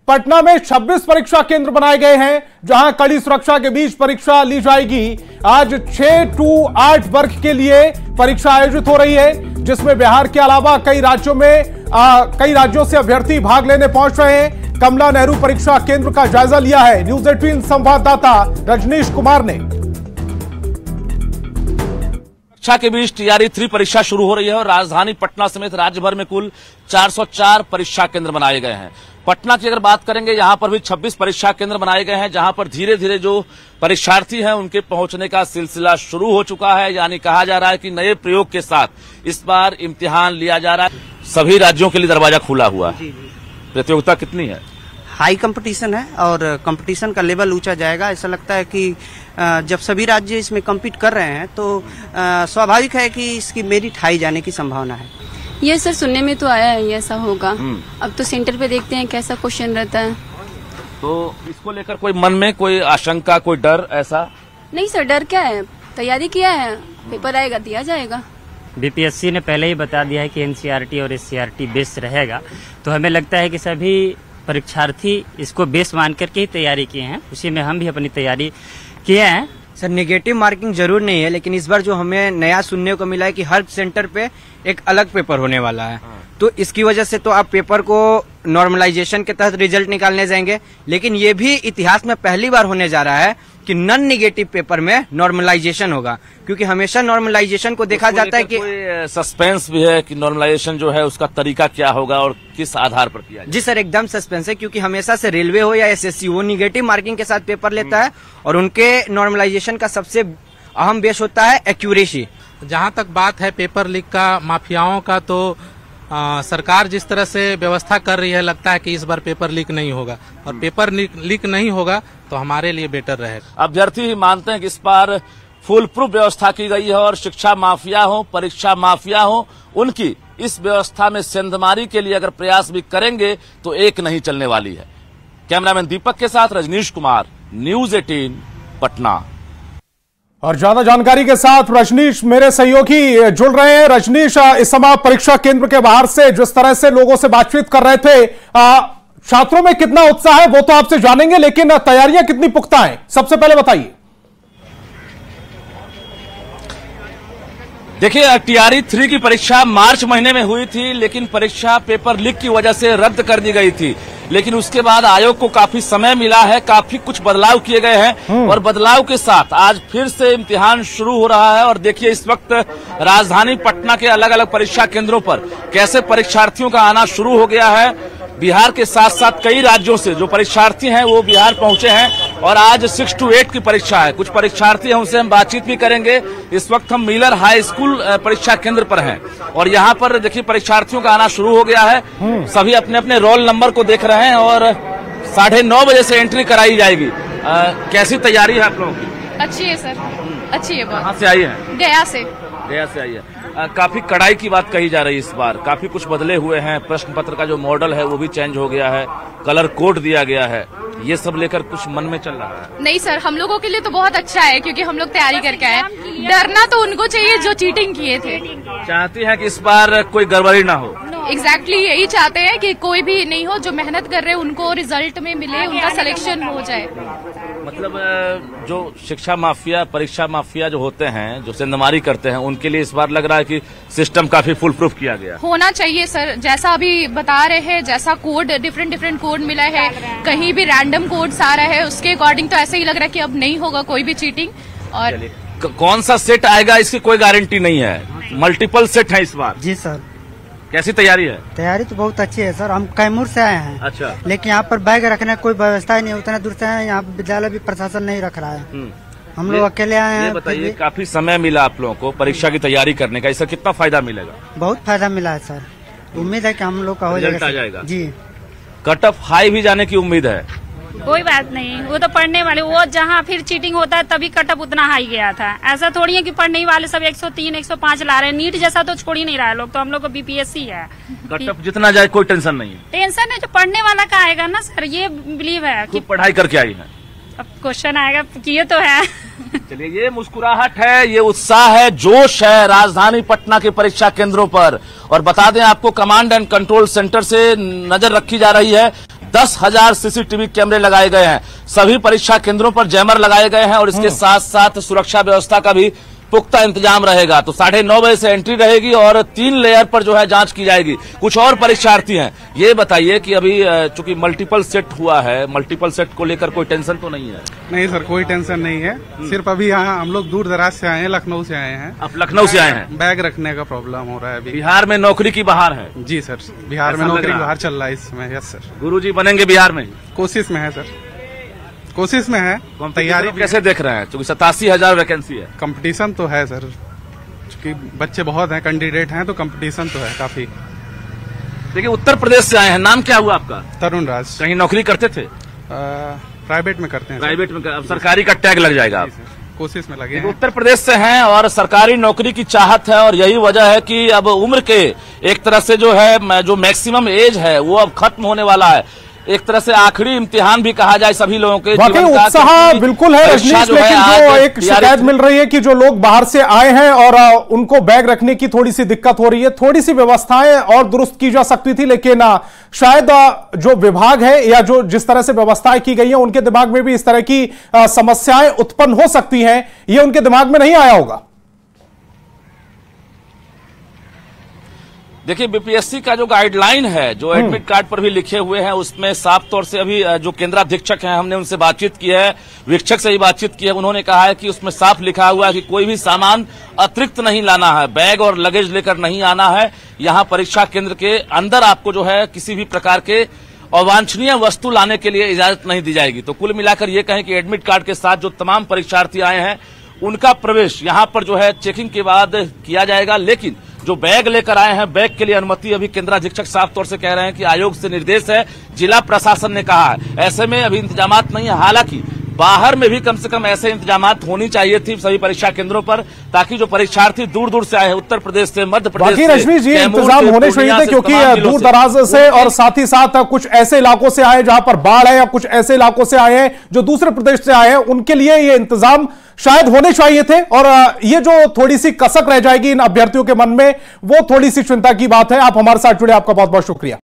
पटना में 26 परीक्षा केंद्र बनाए गए हैं, जहां कड़ी सुरक्षा के बीच परीक्षा ली जाएगी। आज 6 to 8 वर्ग के लिए परीक्षा आयोजित हो रही है, जिसमें बिहार के अलावा कई राज्यों से अभ्यर्थी भाग लेने पहुंच रहे हैं। कमला नेहरू परीक्षा केंद्र का जायजा लिया है न्यूज़ 18 संवाददाता रजनीश कुमार ने। परीक्षा के बीच टीआरई 3 परीक्षा शुरू हो रही है और राजधानी पटना समेत राज्य भर में कुल 404 परीक्षा केंद्र बनाए गए हैं। पटना की अगर बात करेंगे, यहां पर भी 26 परीक्षा केंद्र बनाए गए हैं, जहां पर धीरे धीरे जो परीक्षार्थी हैं उनके पहुंचने का सिलसिला शुरू हो चुका है। यानी कहा जा रहा है कि नए प्रयोग के साथ इस बार इम्तिहान लिया जा रहा है। सभी राज्यों के लिए दरवाजा खुला हुआ है। प्रतियोगिता कितनी है? हाई कंपटीशन है और कंपटीशन का लेवल ऊंचा जाएगा। ऐसा लगता है कि जब सभी राज्य इसमें कम्पीट कर रहे हैं तो स्वाभाविक है कि इसकी मेरिट हाई जाने की संभावना है। ये सर सुनने में तो आया है ऐसा होगा। अब तो सेंटर पे देखते हैं कैसा क्वेश्चन रहता है। तो इसको लेकर कोई मन में कोई आशंका, कोई डर ऐसा? नहीं सर, डर क्या है, तैयारी किया है, पेपर आएगा दिया जाएगा। बीपीएससी ने पहले ही बता दिया है कि एनसीईआरटी और एससीईआरटी बेस रहेगा, तो हमें लगता है कि सभी परीक्षार्थी इसको बेस मान करके ही तैयारी किए हैं। उसी में हम भी अपनी तैयारी किए हैं। सर नेगेटिव मार्किंग जरूर नहीं है, लेकिन इस बार जो हमें नया सुनने को मिला है कि हर सेंटर पे एक अलग पेपर होने वाला है। तो इसकी वजह से तो आप पेपर को नॉर्मलाइजेशन के तहत रिजल्ट निकालने जाएंगे, लेकिन ये भी इतिहास में पहली बार होने जा रहा है कि नॉन नेगेटिव पेपर में नॉर्मलाइजेशन होगा, क्योंकि हमेशा नॉर्मलाइजेशन को देखा जाता है कि सस्पेंस भी है कि नॉर्मलाइजेशन जो है उसका तरीका क्या होगा और किस आधार पर किया जाए। जी सर, एकदम सस्पेंस है, क्योंकि हमेशा से रेलवे हो या एसएससी वो निगेटिव मार्किंग के साथ पेपर लेता है और उनके नॉर्मलाइजेशन का सबसे अहम बेस होता है एक्यूरेसी। जहां तक बात है पेपर लीक का, माफियाओं का, तो सरकार जिस तरह से व्यवस्था कर रही है, लगता है कि इस बार पेपर लीक नहीं होगा और पेपर लीक नहीं होगा तो हमारे लिए बेटर रहेगा। अभ्यर्थी ही मानते हैं कि इस बार फुल प्रूफ व्यवस्था की गई है और शिक्षा माफिया हो, परीक्षा माफिया हो, उनकी इस व्यवस्था में सेंधमारी के लिए अगर प्रयास भी करेंगे तो एक नहीं चलने वाली है। कैमरामैन दीपक के साथ रजनीश कुमार, न्यूज़ 18 पटना। और ज्यादा जानकारी के साथ रजनीश मेरे सहयोगी जुड़ रहे हैं। रजनीश, इस समय परीक्षा केंद्र के बाहर से जिस तरह से लोगों से बातचीत कर रहे थे, छात्रों में कितना उत्साह है वो तो आपसे जानेंगे, लेकिन तैयारियां कितनी पुख्ता हैं, सबसे पहले बताइए। देखिए, टीआरई 3 की परीक्षा मार्च महीने में हुई थी, लेकिन परीक्षा पेपर लीक की वजह से रद्द कर दी गई थी। लेकिन उसके बाद आयोग को काफी समय मिला है, काफी कुछ बदलाव किए गए हैं और बदलाव के साथ आज फिर से इम्तिहान शुरू हो रहा है। और देखिए, इस वक्त राजधानी पटना के अलग अलग परीक्षा केंद्रों पर कैसे परीक्षार्थियों का आना शुरू हो गया है। बिहार के साथ साथ कई राज्यों से जो परीक्षार्थी हैं वो बिहार पहुंचे हैं और आज 6 to 8 की परीक्षा है। कुछ परीक्षार्थी हैं, उनसे हम बातचीत भी करेंगे। इस वक्त हम मिलर हाई स्कूल परीक्षा केंद्र पर हैं और यहाँ पर देखिए परीक्षार्थियों का आना शुरू हो गया है। सभी अपने अपने रोल नंबर को देख रहे हैं और 9:30 बजे से एंट्री कराई जाएगी। कैसी तैयारी है आप लोगों की? अच्छी है सर, अच्छी है। कहाँ से आई है? गया से आई है। काफी कड़ाई की बात कही जा रही है। इस बार काफी कुछ बदले हुए हैं। प्रश्न पत्र का जो मॉडल है वो भी चेंज हो गया है, कलर कोड दिया गया है। ये सब लेकर कुछ मन में चल रहा है? नहीं सर, हम लोगों के लिए तो बहुत अच्छा है, क्योंकि हम लोग तैयारी करके आए। डरना तो उनको चाहिए जो चीटिंग किए थे। चाहती हैं कि इस बार कोई गड़बड़ी ना हो? एग्जैक्टली यही चाहते हैं कि कोई भी नहीं हो, जो मेहनत कर रहे हैं उनको रिजल्ट में मिले, उनका सिलेक्शन हो जाए। मतलब जो शिक्षा माफिया, परीक्षा माफिया जो होते हैं, जो सेंधमारी करते हैं, उनके लिए इस बार लग रहा है कि सिस्टम काफी फुल प्रूफ किया गया होना चाहिए सर। जैसा अभी बता रहे हैं, जैसा कोड डिफरेंट कोड मिला है, कहीं भी रैंडम कोड्स आ रहा है, उसके अकॉर्डिंग तो ऐसे ही लग रहा है कि अब नहीं होगा कोई भी चीटिंग। और कौन सा सेट आएगा इसकी कोई गारंटी नहीं है, मल्टीपल सेट है इस बार। जी सर। कैसी तैयारी है? तैयारी तो बहुत अच्छी है सर। हम कैमूर से आए हैं। अच्छा। लेकिन यहाँ पर बैग रखने की कोई व्यवस्था ही नहीं, उतना दूर से है। यहाँ विद्यालय भी प्रशासन नहीं रख रहा है। हम लोग अकेले आए हैं। ये बताइए, काफी समय मिला आप लोगों को परीक्षा की तैयारी करने का, इसका कितना फायदा मिलेगा? बहुत फायदा मिला है सर। उम्मीद है कि हम लोग का हो जाएगा। जी। कट ऑफ हाई भी जाने की उम्मीद है? कोई बात नहीं, वो तो पढ़ने वाले, वो जहाँ फिर चीटिंग होता है तभी कटअप उतना हाई गया था। ऐसा थोड़ी है कि पढ़ने वाले सब 103, 105 ला रहे हैं। नीट जैसा तो छोड़ ही नहीं रहा है लोग, तो हम लोग को बीपीएससी है। कटअप जितना जाए कोई टेंशन नहीं है? टेंशन है जो पढ़ने वाला का आएगा ना सर, ये बिलीव है कि पढ़ाई करके आई है। अब क्वेश्चन आएगा, किए तो है। चलिए, ये मुस्कुराहट है, ये उत्साह है, जोश है राजधानी पटना के परीक्षा केंद्रों पर। और बता दें आपको, कमांड एंड कंट्रोल सेंटर से नजर रखी जा रही है। 10,000 सीसीटीवी कैमरे लगाए गए हैं। सभी परीक्षा केंद्रों पर जैमर लगाए गए हैं और इसके साथ साथ सुरक्षा व्यवस्था का भी पुख्ता इंतजाम रहेगा। तो 9:30 बजे से एंट्री रहेगी और 3 लेयर पर जो है जांच की जाएगी। कुछ और परीक्षार्थी हैं, ये बताइए कि अभी चूंकि मल्टीपल सेट हुआ है, मल्टीपल सेट को लेकर कोई टेंशन तो नहीं है? नहीं सर, कोई टेंशन नहीं है। सिर्फ अभी यहाँ हम लोग दूर दराज से आए हैं, लखनऊ से आए हैं। आप लखनऊ से आए हैं? बैग रखने का प्रॉब्लम हो रहा है अभी। बिहार में नौकरी की बहार है? जी सर, बिहार में नौकरी की बहार चल रहा है इस समय। Yes sir. गुरुजी बनेंगे बिहार में? कोशिश में है सर, कोशिश में है। तैयारी कैसे देख रहे हैं? क्योंकि 87,000 वैकेंसी है। कंपटीशन तो है सर, क्योंकि बच्चे बहुत हैं, कैंडिडेट हैं, तो कंपटीशन तो है काफी। देखिए उत्तर प्रदेश से आए हैं, नाम क्या हुआ आपका? तरुण राज। कहीं नौकरी करते थे? प्राइवेट में करते हैं। प्राइवेट में? अब सरकारी का टैग लग जाएगा। आप कोशिश में लगे हैं। उत्तर प्रदेश से हैं और सरकारी नौकरी की चाहत है और यही वजह है कि अब उम्र के एक तरह से जो है, जो मैक्सिमम एज है वो अब खत्म होने वाला है। एक तरह से आखिरी इम्तिहान भी कहा जाए सभी लोगों के वाकई उत्साह बिल्कुल है रजनीश, लेकिन जो एक शिकायत मिल रही है कि जो लोग बाहर से आए हैं और उनको बैग रखने की थोड़ी सी दिक्कत हो रही है। थोड़ी सी व्यवस्थाएं और दुरुस्त की जा सकती थी, लेकिन शायद जो विभाग है या जो जिस तरह से व्यवस्थाएं की गई है उनके दिमाग में भी इस तरह की समस्याएं उत्पन्न हो सकती हैं, ये उनके दिमाग में नहीं आया होगा। देखिए बीपीएससी का जो गाइडलाइन है, जो एडमिट कार्ड पर भी लिखे हुए हैं, उसमें साफ तौर से अभी जो केंद्राधीक्षक हैं, हमने उनसे बातचीत की है, वीक्षक से ही बातचीत की है, उन्होंने कहा है कि उसमें साफ लिखा हुआ है कि कोई भी सामान अतिरिक्त नहीं लाना है, बैग और लगेज लेकर नहीं आना है। यहाँ परीक्षा केंद्र के अंदर आपको जो है किसी भी प्रकार के अवांछनीय वस्तु लाने के लिए इजाजत नहीं दी जाएगी। तो कुल मिलाकर ये कहें कि एडमिट कार्ड के साथ जो तमाम परीक्षार्थी आए हैं उनका प्रवेश यहाँ पर जो है चेकिंग के बाद किया जाएगा, लेकिन जो बैग लेकर आए हैं बैग के लिए अनुमति अभी केंद्राधीक्षक साफ तौर से कह रहे हैं कि आयोग से निर्देश है, जिला प्रशासन ने कहा है। ऐसे में अभी इंतजामात नहीं है। हालांकि बाहर में भी कम से कम ऐसे इंतजामात होनी चाहिए थी सभी परीक्षा केंद्रों पर, ताकि जो परीक्षार्थी दूर दूर से आए हैं, उत्तर प्रदेश से, मध्य प्रदेश से, रश्मि जी इंतजाम होने चाहिए थे, क्योंकि दूर दराज से और साथ ही साथ कुछ ऐसे इलाकों से आए जहां पर बाढ़ है, या कुछ ऐसे इलाकों से आए हैं जो दूसरे प्रदेश से आए हैं, उनके लिए ये इंतजाम शायद होने चाहिए थे। और ये जो थोड़ी सी कसक रह जाएगी इन अभ्यर्थियों के मन में, वो थोड़ी सी चिंता की बात है। आप हमारे साथ जुड़े, आपका बहुत बहुत शुक्रिया।